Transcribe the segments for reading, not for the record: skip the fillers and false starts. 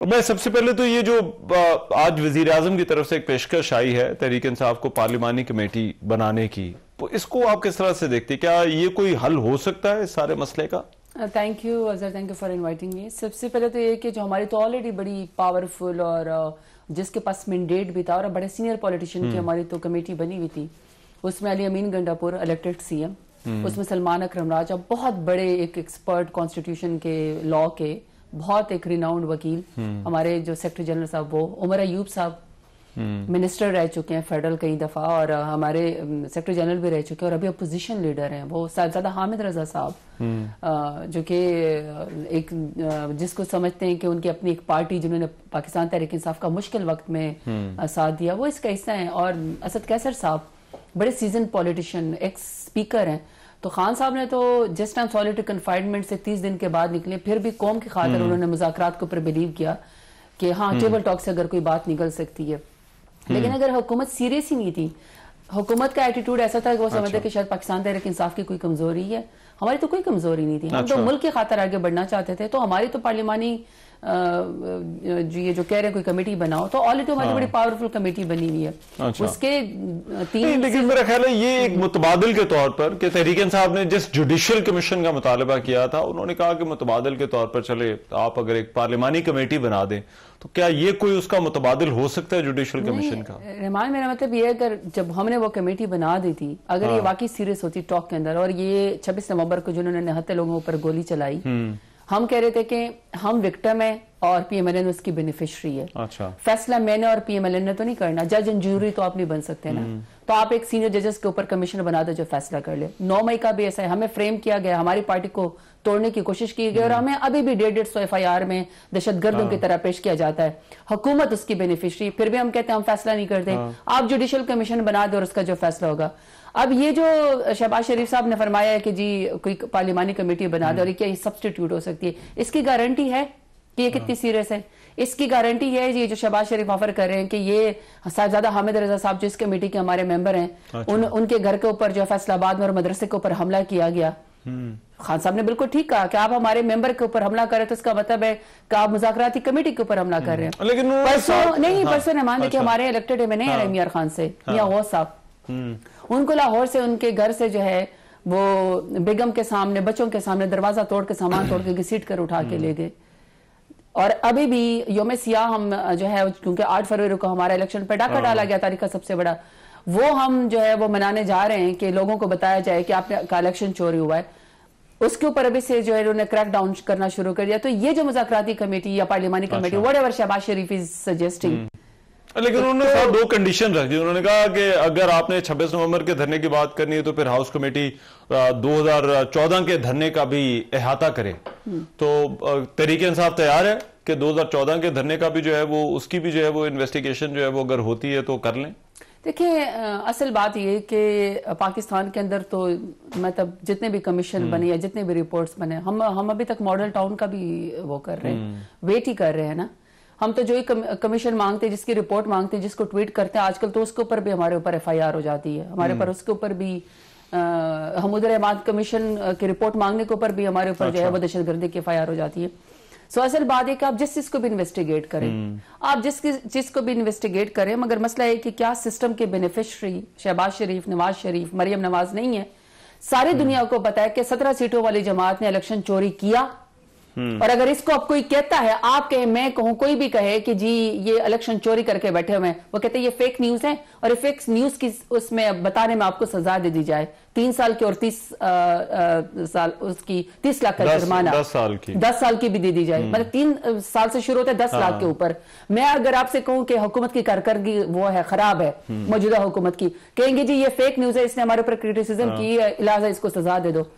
मैं सबसे पहले तो ये जो आज वजीर आजम की तरफ से एक पेशकश आई है तहरीक इंसाफ को पार्लिमानी कमेटी बनाने की, तो इसको आप किस तरह से देखते हैं? क्या ये कोई हल हो सकता है इस सारे मसले का? Thank you Azhar, thank you for inviting me. सबसे पहले तो ये कि जो हमारी तो ऑलरेडी बड़ी पावरफुल और जिसके पास मैंडेट भी था और बड़े सीनियर पॉलिटिशियन की हमारी तो कमेटी बनी हुई थी। उसमें अली अमीन गंडापुर इलेक्टेड सीएम, उसमें सलमान अकरम राजा बहुत बड़े एक एक्सपर्ट कॉन्स्टिट्यूशन के लॉ के, बहुत एक रिनाउंड वकील, हमारे जो सेक्रेटरी जनरल साहब वो उमर अयूब साहब मिनिस्टर रह चुके हैं फेडरल कई दफा, और हमारे सेक्रेटरी जनरल भी रह चुके हैं और अभी अपोजिशन लीडर हैं वो साहबजादा हामिद रजा साहब, जो कि एक जिसको समझते हैं कि उनकी अपनी एक पार्टी जिन्होंने पाकिस्तान तहरीक इंसाफ का मुश्किल वक्त में साथ दिया, वो इसका हिस्सा है। और असद कैसर साहब बड़े सीजन पॉलिटिशियन, एक्स स्पीकर हैं। तो खान साहब ने तो जिस टाइम सॉलिटरी कन्फाइनमेंट से 30 दिन के बाद निकले, फिर भी कौम की खातिर उन्होंने मुज़ाकरात के ऊपर बिलीव किया कि हाँ टेबल टॉक से अगर कोई बात निकल सकती है। लेकिन अगर हुकूमत सीरियस ही नहीं थी, हुकूमत का एटीट्यूड ऐसा था कि वो समझते कि शायद पाकिस्तान तहरीक इंसाफ की कोई कमजोरी है, हमारी तो कोई कमजोरी नहीं थी। हम तो मुल्क की खातिर आगे बढ़ना चाहते थे, तो हमारी तो पार्लिमानी ये जो कह रहे हैं कोई कमेटी बनाओ, तो ऑलरेडी हमारी बड़ी पावरफुल कमेटी बनी हुई है। उसके तीन, लेकिन मेरा ख्याल है ये एक मुतबादिल के तौर पर कि तहरीक इंसाफ ने जिस जुडिशियल कमीशन का मुतालबा किया था, उन्होंने कहा कि मुतबादिल के तौर पर चले आप अगर एक पार्लिमानी कमेटी बना दें, तो क्या ये कोई उसका मुतबादिल हो सकता है जुडिशियल कमीशन का? रहमान, मेरा मतलब ये अगर जब हमने वो कमेटी बना दी थी, अगर ये वाकई सीरियस होती टॉक के अंदर, और ये 26 नवंबर को जिन्होंने निहत्ते लोगों पर गोली चलाई, हम कह रहे थे कि हम विक्टिम है और पीएमएलएन उसकी बेनिफिशियरी है। अच्छा। फैसला मैंने और पीएमएलएन ने तो नहीं करना, जज एंड जूरी तो आप नहीं बन सकते ना, तो आप एक सीनियर जजेस के ऊपर कमिश्नर बना दो जो फैसला कर ले। 9 मई का भी ऐसा है, हमें फ्रेम किया गया, हमारी पार्टी को तोड़ने की कोशिश की गई और हमें अभी भी 150 एफआईआर में दहशतगर्दों की तरह पेश किया जाता है। हुकूमत उसकी बेनिफिशियरी, फिर भी हम कहते हैं हम फैसला नहीं करते। आप जुडिशियल कमीशन बना दो और उसका जो फैसला होगा। अब ये जो शहबाज शरीफ साहब ने फरमाया है कि जी कोई पार्लिमानी कमेटी बना दे और क्या ये सब्स्टिट्यूट हो सकती है, इसकी गारंटी है कि ये कितनी सीरियस है? इसकी गारंटी है ये जो शहबाज शरीफ ऑफर कर रहे हैं कि ये साहबजादा हामिद रजा साहब जो इस कमेटी के हमारे मेंबर हैं, उनके घर के ऊपर जो फैसलाबाद में और मदरसे के ऊपर हमला किया गया, खान साहब ने बिल्कुल ठीक कहा कि आप हमारे मेंबर के ऊपर हमला करें तो इसका मतलब है कि आप मुज़ाकराती कमेटी के ऊपर हमला कर रहे हैं। लेकिन परसों रहमान देखिए हमारे इलेक्टेड एमएनए है मियां खान से, मियां गौस साहब, उनको लाहौर से उनके घर से जो है वो बेगम के सामने बच्चों के सामने दरवाजा तोड़ के सामान तोड़ के घसीट कर उठा के ले गए। और अभी भी योम सियाह हम जो है, क्योंकि 8 फरवरी को हमारा इलेक्शन पे डाका डाला गया तारीख का सबसे बड़ा, वो हम जो है वो मनाने जा रहे हैं कि लोगों को बताया जाए कि आपने का इलेक्शन चोरी हुआ है। उसके ऊपर अभी से जो है उन्होंने क्रैक डाउन करना शुरू कर दिया। तो ये जो मुज़ाकराती कमेटी या पार्लिमानी committee whatever Shahbaz Sharif is suggesting, लेकिन उन्होंने साथ 2 कंडीशन रखी। उन्होंने कहा कि अगर आपने 26 नवंबर के धरने की बात करनी है तो फिर हाउस कमेटी 2014 के धरने का भी अहाता करे। तो तहरीक इंसाफ तैयार है कि 2014 के धरने का भी जो है वो उसकी भी जो है वो इन्वेस्टिगेशन जो है वो अगर होती है तो कर लें। देखिए असल बात ये कि पाकिस्तान के अंदर तो मतलब जितने भी कमीशन बने या जितने भी रिपोर्ट्स बने, हम अभी तक मॉडल टाउन का भी वो कर रहे हैं, वेट ही कर रहे हैं ना। हम तो जो ही कमीशन मांगते हैं, जिसकी रिपोर्ट मांगते हैं, जिसको ट्वीट करते हैं आजकल, तो उसके ऊपर भी हमारे ऊपर एफआईआर हो जाती है हमारे पर। उसके ऊपर भी हमूद रहमान कमीशन की रिपोर्ट मांगने के ऊपर भी हमारे ऊपर जो है वो दहशतगर्दी की एफआईआर हो जाती है। सो असल बात है कि आप जिस चीज को भी इन्वेस्टिगेट करें, आप जिस चीज को भी इन्वेस्टिगेट करें, मगर मसला है कि क्या सिस्टम के बेनिफिशियरी शहबाज शरीफ, नवाज शरीफ, मरियम नवाज नहीं है। सारी दुनिया को पता है कि 17 सीटों वाली जमात ने इलेक्शन चोरी किया। और अगर इसको अब कोई कहता है, आप कहे, मैं कहूं, कोई भी कहे कि जी ये इलेक्शन चोरी करके बैठे हुए हैं, वो कहते हैं ये फेक न्यूज है और ये फेक न्यूज की उसमें बताने में आपको सजा दे दी जाए 3 साल की और 30 साल उसकी 30 लाख का जुर्माना, 10 साल की भी दे दी जाए। मतलब 3 साल से शुरू होता है 10 लाख के ऊपर। मैं अगर आपसे कहूं कि हुकूमत की कारकर्दगी वो है, खराब है मौजूदा हुकूमत की, कहेंगे जी ये फेक न्यूज है, इसने हमारे ऊपर क्रिटिसिज्म की है, लिहाजा इसको सजा दे दो।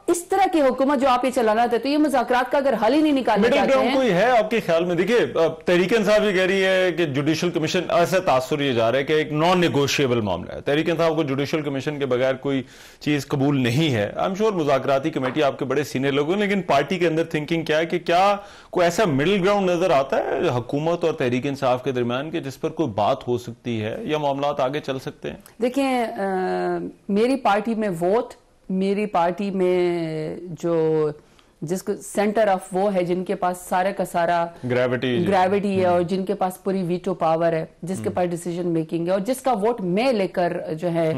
इस तरह की हुकूमत जो आप ये चलाना थे, तो ये मुज़ाकरात का अगर हल ही नहीं निकालना चाहते हैं, कोई है आपके ख्याल में? देखिए तहरीक इंसाफ ये कह रही है कि जुडिशियल कमीशन, ऐसा तासुर ये जा रहा है कि एक नॉन नेगोशिएबल मामला है। तहरीक इंसाफ को जुडिशियल कमीशन के बगैर कोई चीज कबूल नहीं है। आई एम श्योर मुज़ाकराती कमेटी आपके बड़े सीनियर लोग हैं, लेकिन पार्टी के अंदर थिंकिंग क्या है कि क्या कोई ऐसा मिडिल ग्राउंड नजर आता है हुकूमत और तहरीक इंसाफ के दरमियान के जिस पर कोई बात हो सकती है या मामला आगे चल सकते हैं? देखिए मेरी पार्टी में वोट, मेरी पार्टी में जो जिसको सेंटर ऑफ वो है, जिनके पास सारे का सारा ग्रेविटी है और जिनके पास पूरी वीटो पावर है, जिसके पास डिसीजन मेकिंग है और जिसका वोट मैं लेकर जो है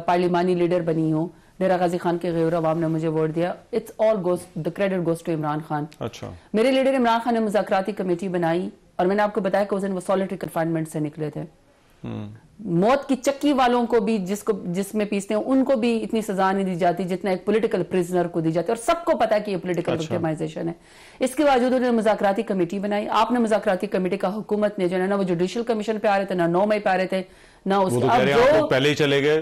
पार्लिमानी लीडर बनी हूँ। डेरा गाजी खान के गैर अवाम ने मुझे वोट दिया। It's all goes the credit goes to Imran Khan. अच्छा, मेरे लीडर इमरान खान ने मुज़ाकराती कमेटी बनाई और मैंने आपको बताया कि उस दिन वो सॉलिटरी कन्फाइनमेंट से निकले थे। मौत की चक्की वालों को भी जिसमें पीसते हैं उनको भी इतनी सजा नहीं दी जाती जितना एक पॉलिटिकल प्रिजनर को दी जाती है और सबको पता है कि ये पॉलिटिकल विक्टिमाइजेशन है। इसके बावजूद उन्होंने मुज़ाकराती कमेटी बनाई। आपने मुज़ाकराती कमेटी का हुकूमत ने जो है ना वो जुडिशियल कमिशन पे आ रहे थे, ना 9 मई पे आ रहे थे, ना उसके अब पहले ही चले गए।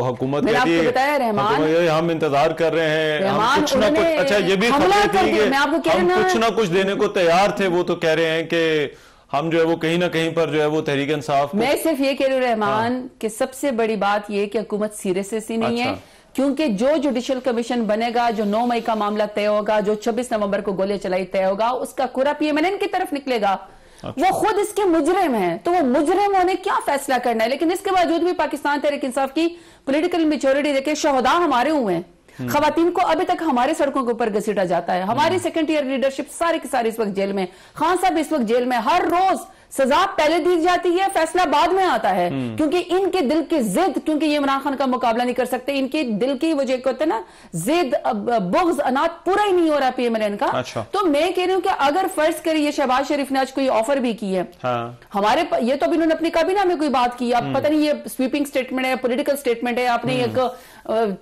हुकूमत कहती है बताया रहमान हम इंतजार कर रहे हैं, हम कुछ ना कुछ, अच्छा ये भी खबरें थी कि हम कुछ ना कुछ देने को तैयार थे। वो तो कह रहे हैं कि हम जो है वो कहीं ना कहीं पर जो है वो तहरीक इंसाफ। मैं सिर्फ ये कह रही हूँ रहमान कि सबसे बड़ी बात ये कि हुकूमत सीरियसली नहीं है, क्योंकि जो जुडिशियल कमीशन बनेगा, जो 9 मई का मामला तय होगा, जो 26 नवंबर को गोली चलाई तय होगा, उसका पूरा PMNN की तरफ निकलेगा। वो खुद इसके मुजरिम हैं, तो वो मुजरिमों ने क्या फैसला करना है। लेकिन इसके बावजूद भी पाकिस्तान तहरीक इंसाफ की पॉलिटिकल मैच्योरिटी देखे शहदा हमारे हुए हैं। खवातीन को अभी तक हमारे सड़कों के ऊपर घसीटा जाता है। हमारी सेकंड ईयर लीडरशिप सारी की सारी इस वक्त जेल में। खान साहब इस वक्त जेल में। हर रोज सजा पहले दी जाती है, फैसला बाद में आता है, क्योंकि इनके दिल की जिद, क्योंकि ये इमरान खान का मुकाबला नहीं कर सकते, इनके दिल की वजह को होता है ना जिद, बुग़्ज़, अनात पूरा ही नहीं हो रहा PMNN का। अच्छा। तो मैं कह रही हूं कि अगर फर्ज करिए शहबाज शरीफ ने आज कोई ऑफर भी की है, हमारे ये तो अभी उन्होंने अपनी काबीना में कोई बात की, अब पता नहीं ये स्वीपिंग स्टेटमेंट है, पॉलिटिकल स्टेटमेंट है, आपने एक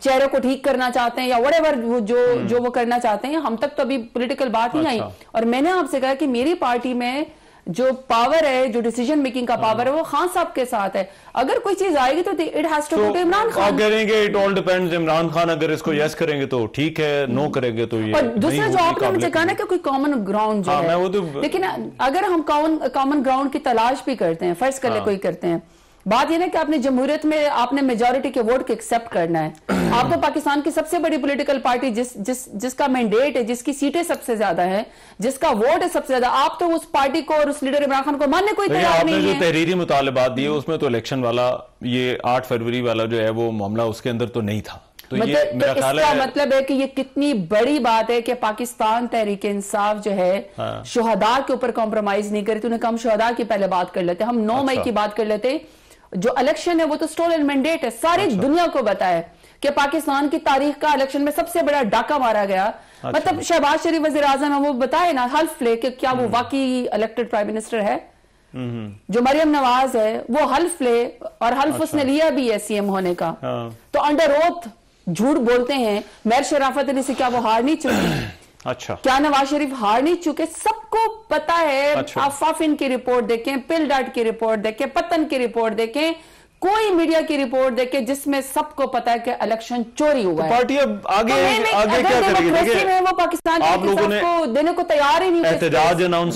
चेहरे को ठीक करना चाहते हैं या व्हाटएवर जो वो करना चाहते हैं, हम तक तो अभी पॉलिटिकल बात नहीं आई। और मैंने आपसे कहा कि मेरी पार्टी में जो पावर है, जो डिसीजन मेकिंग का पावर है, वो खान साहब के साथ है। अगर कोई चीज आएगी तो it has to go to Imran Khan. आप कहेंगे it all depends, Imran Khan अगर इसको यस करेंगे तो ठीक है, नो करेंगे तो ये। और दूसरा जो आपने मुझे कहा ना कि कोई कॉमन ग्राउंड जो है, वो तो, लेकिन अगर हम कॉमन ग्राउंड की तलाश भी करते हैं, फर्ज कर ले कोई करते हैं, बात यह ना कि आपने जमहूरियत में आपने मेजॉरिटी के वोट को एक्सेप्ट करना है। आप तो पाकिस्तान की सबसे बड़ी पॉलिटिकल पार्टी जिसका मैंडेट है, जिसकी सीटें सबसे ज्यादा है, जिसका वोट है सबसे ज्यादा, आप तो उस पार्टी को और उस लीडर इमरान खान को मानने कोई तैयार नहीं है। आपने जो तहरीरी मुतालबात दिए उसमें तो इलेक्शन वाला, ये 8 फरवरी वाला जो है वो मामला उसके अंदर तो नहीं था। तो ये मेरा ख्याल है, मतलब है कि ये कितनी बड़ी बात है कि पाकिस्तान तहरीक इंसाफ जो है शुहदा के ऊपर कॉम्प्रोमाइज नहीं करी। तूने कम शुहदा की पहले बात कर लेते, हम 9 मई की बात कर लेते। जो इलेक्शन है वो तो स्टोलन मैंडेट है, सारी दुनिया को बताया कि पाकिस्तान की तारीख का इलेक्शन में सबसे बड़ा डाका मारा गया। मतलब शहबाज शरीफ वजीर आजम है, वो बताए ना हल्फ ले कि क्या वो वाकई इलेक्टेड प्राइम मिनिस्टर है। जो मरियम नवाज है वो हल्फ ले, और हल्फ उसने लिया भी है CM होने का। तो अंडर ओथ झूठ बोलते हैं। मेयर शराफत अली से क्या वो हार नहीं चुकी? अच्छा, क्या नवाज शरीफ हार नहीं चुके? सबको पता है। अच्छा। आप फाफिन की रिपोर्ट देखें, पिल डाट की रिपोर्ट देखें, पतन की रिपोर्ट देखें, कोई मीडिया की रिपोर्ट देखें, जिसमें सबको पता है कि इलेक्शन चोरी हुआ है। पार्टी अब आगे क्या करेगी? वो पाकिस्तान को देने को तैयार ही नहीं। एहतजाज अनाउंस